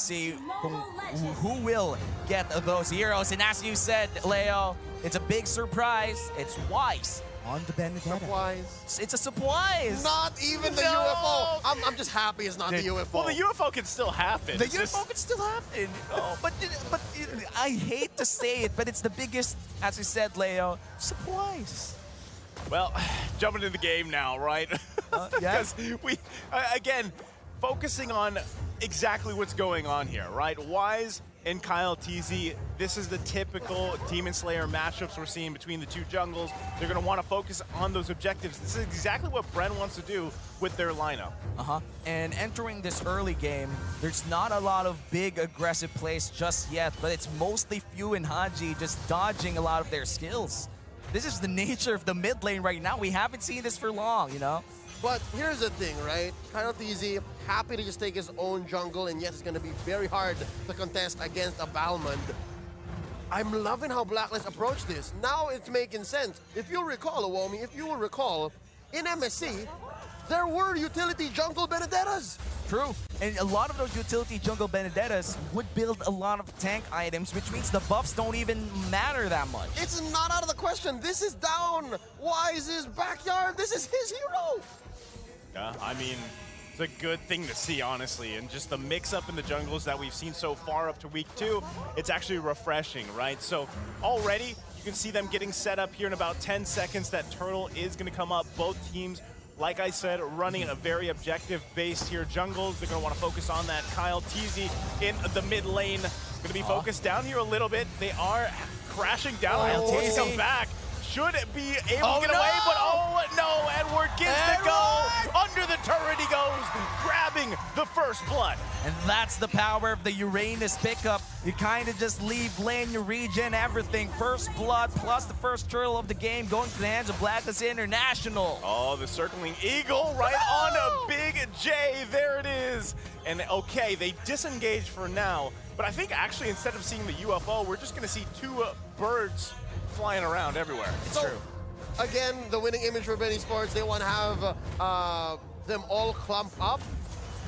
see who will get those heroes. And as you said, Leo, it's a big surprise. It's Wise on the Benedetta. Surprise. It's a surprise. Not even the UFO. I'm just happy it's not the UFO. Well, the UFO can still happen. The UFO can still happen. But I hate to say it, but it's the biggest, as you said, Leo, surprise. Well, jumping into the game now, right? Because we, again, focusing on exactly what's going on here, right? Wise and Kyle TZ, this is the typical Demon Slayer matchups we're seeing between the two jungles. They're going to want to focus on those objectives. This is exactly what BREN wants to do with their lineup. And entering this early game, there's not a lot of big aggressive plays just yet, but it's mostly Few and Haji just dodging a lot of their skills. This is the nature of the mid lane right now. We haven't seen this for long, you know? But here's the thing, right? Kyle TZ, happy to just take his own jungle, and yet it's going to be very hard to contest against a Balmond. I'm loving how Blacklist approached this. Now it's making sense. If you'll recall, Awomi, if you will recall, in MSC, there were utility jungle Benedettas. True, and a lot of those utility jungle Benedettas would build a lot of tank items, which means the buffs don't even matter that much. It's not out of the question. This is down Wise's backyard. This is his hero. Yeah, I mean, it's a good thing to see, honestly, and just the mix-up in the jungles that we've seen so far up to week 2, it's actually refreshing, right? So already, you can see them getting set up here in about 10 seconds. That turtle is going to come up. Both teams, like I said, running a very objective-based here jungles. They're going to want to focus on that Kyle TZ in the mid lane. Going to be focused down here a little bit. They are crashing down. I'll come back. Should be able to get away, but no, Edward gets the go. Under the turret he goes, grabbing the first blood. And that's the power of the Uranus pickup. You kind of just leave lane, you regen everything. First blood plus the first turtle of the game going to the hands of BLACKLIST International. Oh, the circling eagle right on a Big J. There it is. And okay, they disengage for now, but I think actually instead of seeing the UFO, we're just going to see two birds flying around everywhere. It's true. Again, the winning image for BREN Esports, they want to have them all clump up,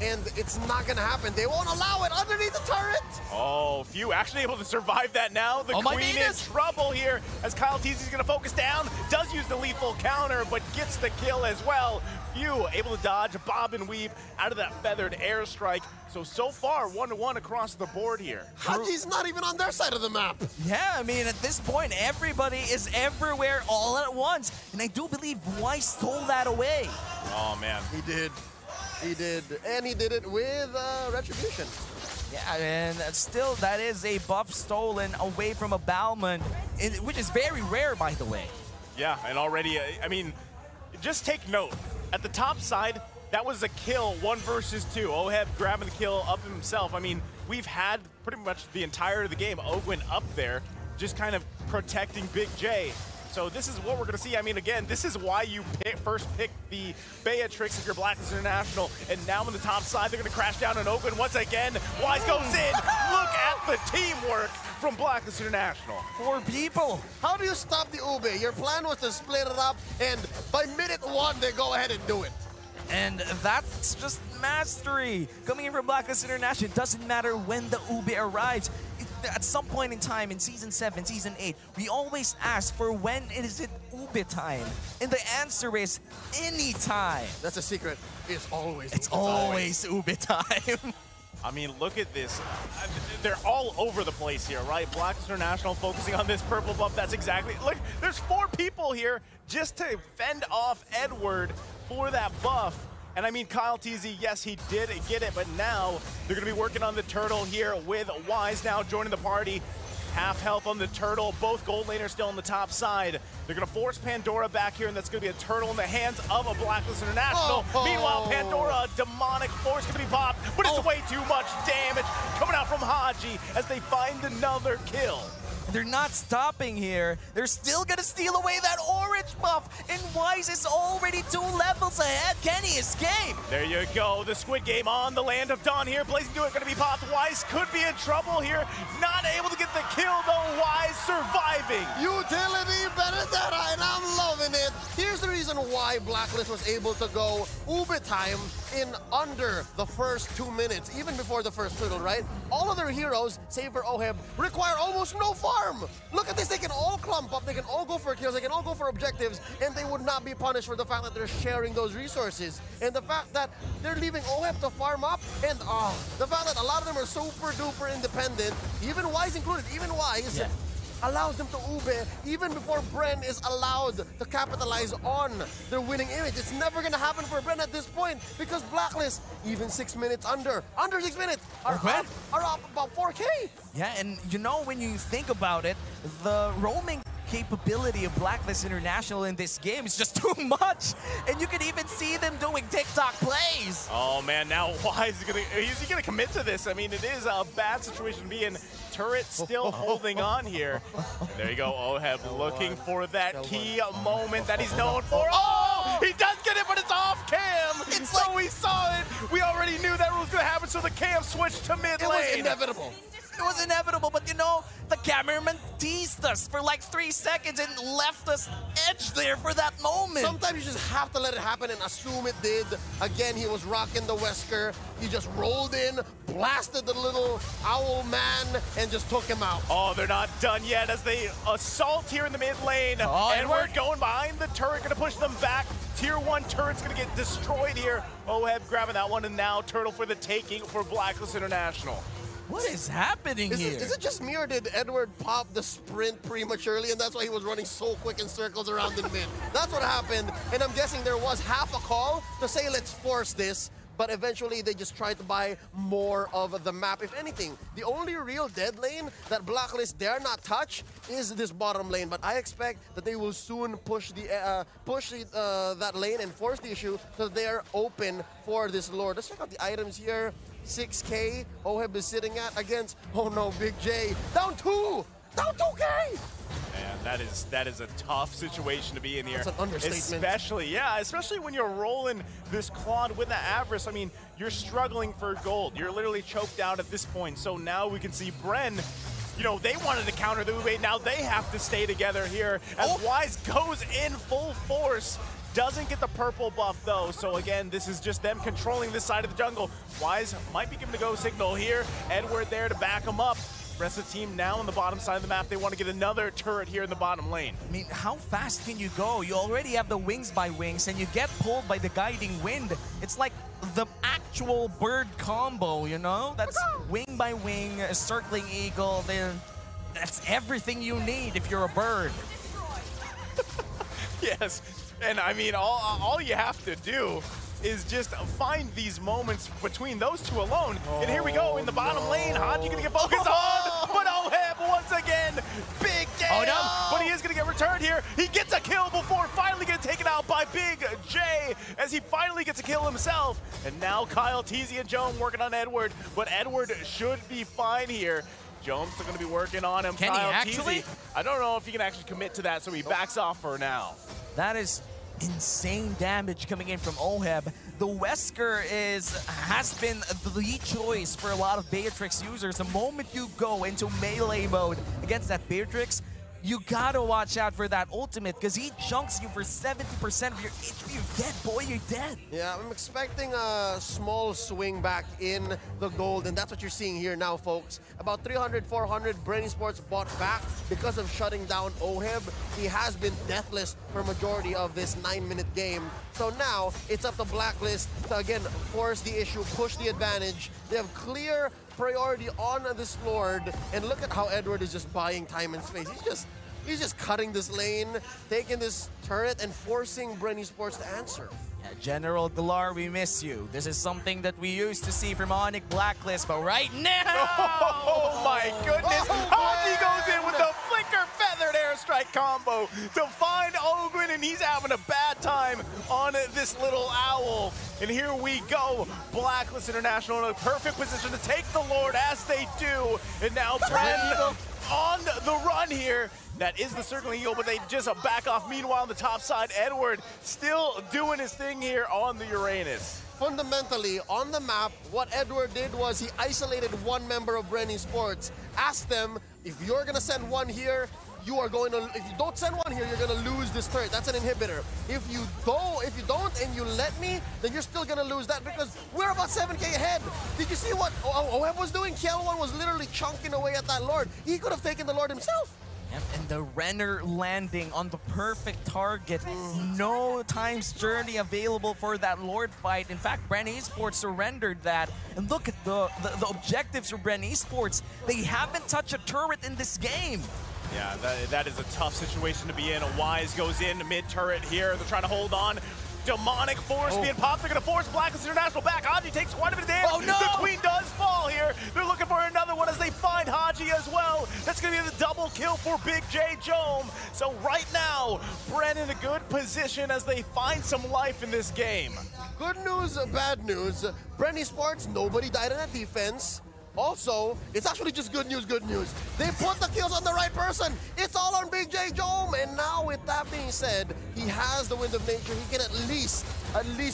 and it's not going to happen. They won't allow it underneath the turret. Oh, Few actually able to survive that now. The Queen in trouble here as Kyle TZ is going to focus down. Does use the lethal counter, but gets the kill as well. Few able to dodge, bob and weave out of that feathered airstrike. So far, 1-1 across the board here. Haji's not even on their side of the map. Yeah, I mean, at this point, everybody is everywhere all at once. And I do believe Wise stole that away. Oh, man. He did. He did. And he did it with Retribution. Yeah, and still, that is a buff stolen away from a Balmond, which is very rare, by the way. Yeah, and already, I mean, just take note. At the top side, that was a kill, 1 versus 2. Oheb grabbing the kill up himself. I mean, we've had pretty much the entire of the game, Ogwin up there, just kind of protecting Big J. So this is what we're going to see. I mean, again, this is why you first pick the Beatrix if you're BLACKLIST International. And now on the top side, they're going to crash down on Ogwin once again. Wise goes in. Look at the teamwork from BLACKLIST International. 4 people. How do you stop the Ube? Your plan was to split it up, and by minute 1, they go ahead and do it. And that's just mastery. Coming in from BLACKLIST International, it doesn't matter when the Ube arrives. At some point in time in Season 7, Season 8, we always ask for when is it Ube time? And the answer is anytime. That's a secret. It's always Ube time. I mean, look at this. They're all over the place here, right? BLACKLIST International focusing on this purple buff. That's exactly, look, there's 4 people here just to fend off Edward for that buff. And I mean, Kyle TZ, yes, he did get it, but now they're going to be working on the turtle here with Wise now joining the party. Half health on the turtle. Both gold laners still on the top side. They're going to force Pandora back here, and that's going to be a turtle in the hands of a BLACKLIST International. Meanwhile, Pandora, demonic force going to be popped, but it's way too much damage coming out from Haji as they find another kill. They're not stopping here. They're still gonna steal away that orange buff, and Wise is already 2 levels ahead. Can he escape? There you go. The Squid Game on the Land of Dawn here. Blazing Duet gonna be popped. Wise could be in trouble here. Not able to get the kill though. Wise surviving. Utility Benedetta, and I'm loving it. Here's the reason why BLACKLIST was able to go Ube time in under the first 2 minutes, even before the first turtle, right? All of their heroes, save for OHEB, require almost no farm. Look at this, they can all clump up, they can all go for kills, they can all go for objectives, and they would not be punished for the fact that they're sharing those resources. And the fact that they're leaving OHEB to farm up, and the fact that a lot of them are super duper independent, even Wise included, even Wise, allows them to ube even before BREN is allowed to capitalize on their winning image. It's never going to happen for BREN at this point because BLACKLIST, even 6 minutes under 6 minutes, are up about 4K. Yeah, and you know, when you think about it, the roaming capability of BLACKLIST International in this game is just too much. And you can even see them doing TikTok plays. Oh man, now why is he gonna commit to this? I mean, it is a bad situation to be in. Turret still holding on here. There you go, OHEB looking for that key moment that he's known for. Oh, he does get it, but it's off cam. So we saw it. We already knew that was gonna happen, so the cam switched to mid lane. It was inevitable. It was inevitable, but you know, the cameraman teased us for like 3 seconds and left us edged there for that moment. Sometimes you just have to let it happen and assume it did. Again, he was rocking the Wesker. He just rolled in, blasted the little owl man, and just took him out. Oh, they're not done yet as they assault here in the mid lane. And we're going behind the turret, gonna push them back. Tier 1 turret's gonna get destroyed here. OHEB grabbing that one, and now Turtle for the taking for BLACKLIST International. What is happening here? Is it just me, or did Edward pop the sprint prematurely, and that's why he was running so quick in circles around the mid? That's what happened, and I'm guessing there was half a call to say, let's force this, but eventually they just tried to buy more of the map. If anything, the only real dead lane that BLACKLIST dare not touch is this bottom lane, but I expect that they will soon push that lane and force the issue so that they're open for this Lord. Let's check out the items here. 6K, OHEB is sitting at against, oh no, Big J, down 2! Down 2K! Man, that is a tough situation to be in here. That's an understatement. Especially when you're rolling this Claude with the Avarice. I mean, you're struggling for gold. You're literally choked out at this point. So now we can see BREN, you know, they wanted to counter the Ube. Now they have to stay together here as Wise goes in full force. Doesn't get the purple buff though, so again, this is just them controlling this side of the jungle. Wise might be given a go signal here. Edward there to back him up. Rest of the team now on the bottom side of the map. They want to get another turret here in the bottom lane. I mean, how fast can you go? You already have the wings by wings, and you get pulled by the guiding wind. It's like the actual bird combo, you know? That's wing by wing, a circling eagle. Then that's everything you need if you're a bird. Yes. And I mean, all you have to do is just find these moments between those two alone. And here we go in the bottom lane. Haji gonna get focused on, but OHEB once again, big damn. But he is gonna get returned here. He gets a kill before finally getting taken out by Big J as he finally gets a kill himself. And now Kyle, TZ, and Joan working on Edward, but Edward should be fine here. Jones still going to be working on him. Can he actually? I don't know if he can actually commit to that, so he backs off for now. That is insane damage coming in from OHEB. The Wesker has been the choice for a lot of Beatrix users. The moment you go into melee mode against that Beatrix, you gotta watch out for that ultimate because he chunks you for 70% of your HP. You're dead, boy, you're dead. Yeah, I'm expecting a small swing back in the gold, and that's what you're seeing here now, folks. About 300, 400 BREN Esports bought back because of shutting down OHEB. He has been deathless for majority of this 9-minute game. So now it's up to BLACKLIST to, again, force the issue, push the advantage. They have clear priority on this Lord, and look at how Edward is just buying time and space. He's just cutting this lane, taking this turret, and forcing BREN Esports to answer. Yeah, General Galar, we miss you. This is something that we used to see from Onyx BLACKLIST, but right now... Oh my goodness! Haji goes in with the flicker feathered airstrike combo to find Ogwin, and he's having a bad time on this little owl. And here we go, BLACKLIST International in a perfect position to take the Lord as they do. And now BREN on the run here. That is the circling eagle, but they just back off. Meanwhile, on the top side, Edward still doing his thing here on the Uranus. Fundamentally, on the map, what Edward did was he isolated one member of BREN Esports, asked them, if you're gonna send one here, you are going to, if you don't send one here, you're going to lose this turret. That's an inhibitor. If you don't and you let me, then you're still going to lose that because we're about 7k ahead. Did you see what OHEB was doing? Kiel1 was literally chunking away at that Lord. He could have taken the Lord himself. And the Renner landing on the perfect target. No time's journey available for that Lord fight. In fact, BREN Esports surrendered that. And look at the objectives for BREN Esports. They haven't touched a turret in this game. Yeah, that is a tough situation to be in. Wise goes in mid-turret here. They're trying to hold on. Demonic Force being popped. They're going to force BLACKLIST International back. Haji takes quite a bit of damage. Oh, no! The Queen does fall here. They're looking for another one as they find Haji as well. That's going to be the double kill for Big J Jome. So right now, BREN in a good position as they find some life in this game. Good news, bad news. BREN Esports, nobody died in that defense. Also, it's actually just good news, good news. They put the kills on the right person. It's all on Big J Jome. And now with that being said, he has the wind of nature. He can at least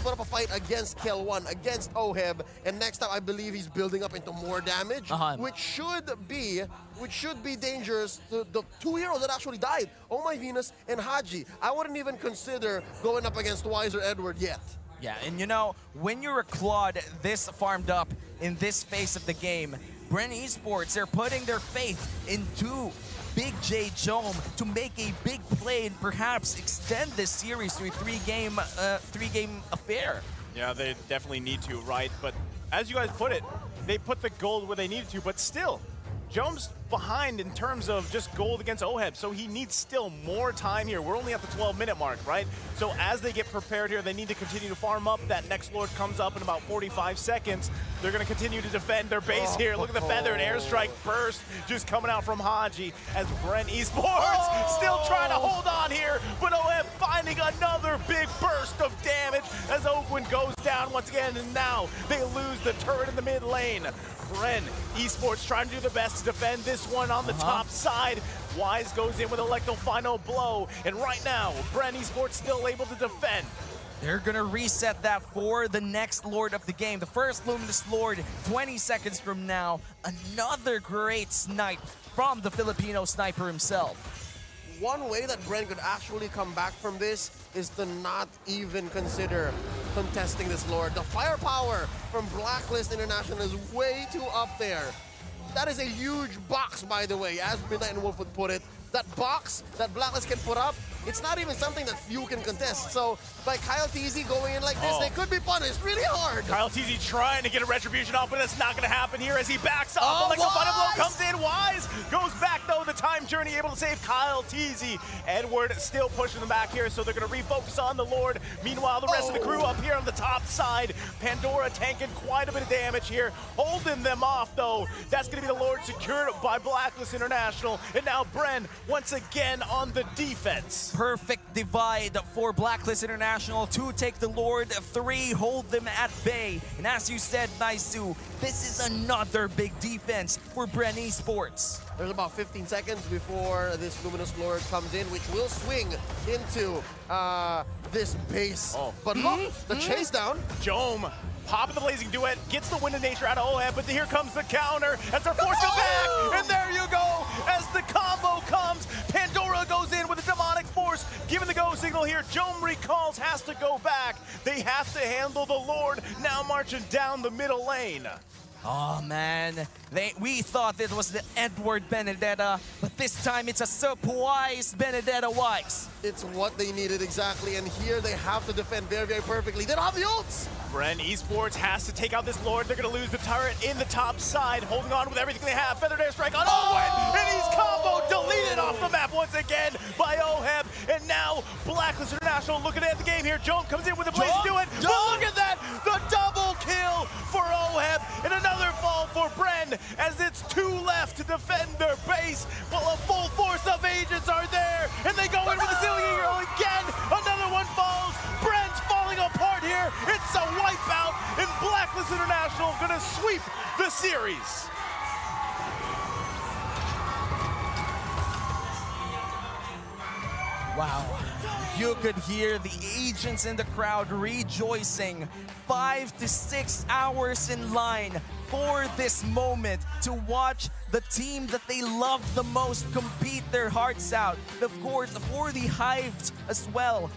put up a fight against Kiel1, against OHEB. And next time, I believe he's building up into more damage, which should be dangerous to the two heroes that actually died, Oh My Venus and Haji. I wouldn't even consider going up against Wise or Edward yet. Yeah, and you know, when you're a Claude this farmed up in this phase of the game, BREN Esports, they're putting their faith into Big J Jome to make a big play and perhaps extend this series to a three-game affair. Yeah, they definitely need to, right? But as you guys put it, they put the gold where they needed to, but still, Jome's behind in terms of just gold against OHEB, so he needs still more time here. We're only at the 12-minute mark, right? So as they get prepared here, they need to continue to farm up. That next Lord comes up in about 45 seconds. They're going to continue to defend their base here. Look at the feather and airstrike burst just coming out from Haji as BREN Esports still trying to hold on here, but OHEB finding another big burst of damage as Oakwind goes down once again, and now they lose the turret in the mid lane. BREN Esports trying to do the best to defend this one on the top side. Wise goes in with Electro final blow, and right now, BREN Esports still able to defend. They're gonna reset that for the next Lord of the game. The first Luminous Lord, 20 seconds from now. Another great snipe from the Filipino sniper himself. One way that BREN could actually come back from this is to not even consider contesting this Lord. The firepower from BLACKLIST International is way too up there. That is a huge box, by the way, as Midnight and Wolf would put it. That box that BLACKLIST can put up, it's not even something that few can contest. So by Kyle TZ going in like this, they could be punished really hard. Kyle TZ trying to get a retribution off, but that's not going to happen here as he backs off. Like the final blow comes in. Wise goes back, though. The time journey able to save Kyle TZ. Edward still pushing them back here, so they're going to refocus on the Lord. Meanwhile, the rest of the crew up here on the top side. Pandora tanking quite a bit of damage here, holding them off, though. That's going to be the Lord secured by BLACKLIST International. And now BREN once again on the defense. Perfect divide for BLACKLIST International. 2 take the Lord, 3 hold them at bay. And as you said, Naisu, this is another big defense for BREN Esports. There's about 15 seconds before this Luminous Lord comes in, which will swing into this base. But look, the chase down. Jome popping the Blazing Duet, gets the Wind of Nature out of OHEB, but here comes the counter as they're forced back. And there you go, as the combo comes. Pandora goes in with a Demonic Force, giving the go signal here. Jome recalls, has to go back. They have to handle the Lord, now marching down the middle lane. Oh man, we thought it was the Edward Benedetta, but this time it's a surprise Benedetta Wise. It's what they needed exactly, and here they have to defend very, very perfectly. They don't have the ults! BREN Esports has to take out this Lord. They're going to lose the turret in the top side, holding on with everything they have. Feathered Airstrike on Owen, and he's combo deleted off the map once again by OHEB. And now BLACKLIST International looking at the game here. Jome comes in with a Blazing Duet. Look at that, the double kill for OHEB, and another fall for BREN as it's 2 left to defend their base. Well, a full force of agents are there, and they go in with the Ceiling Eagle again. Another one falls. BREN's falling apart here. It's a wipeout, and BLACKLIST International gonna sweep the series. Wow, you could hear the agents in the crowd rejoicing. 5 to 6 hours in line, for this moment to watch the team that they love the most compete their hearts out. Of course, for the Hives as well,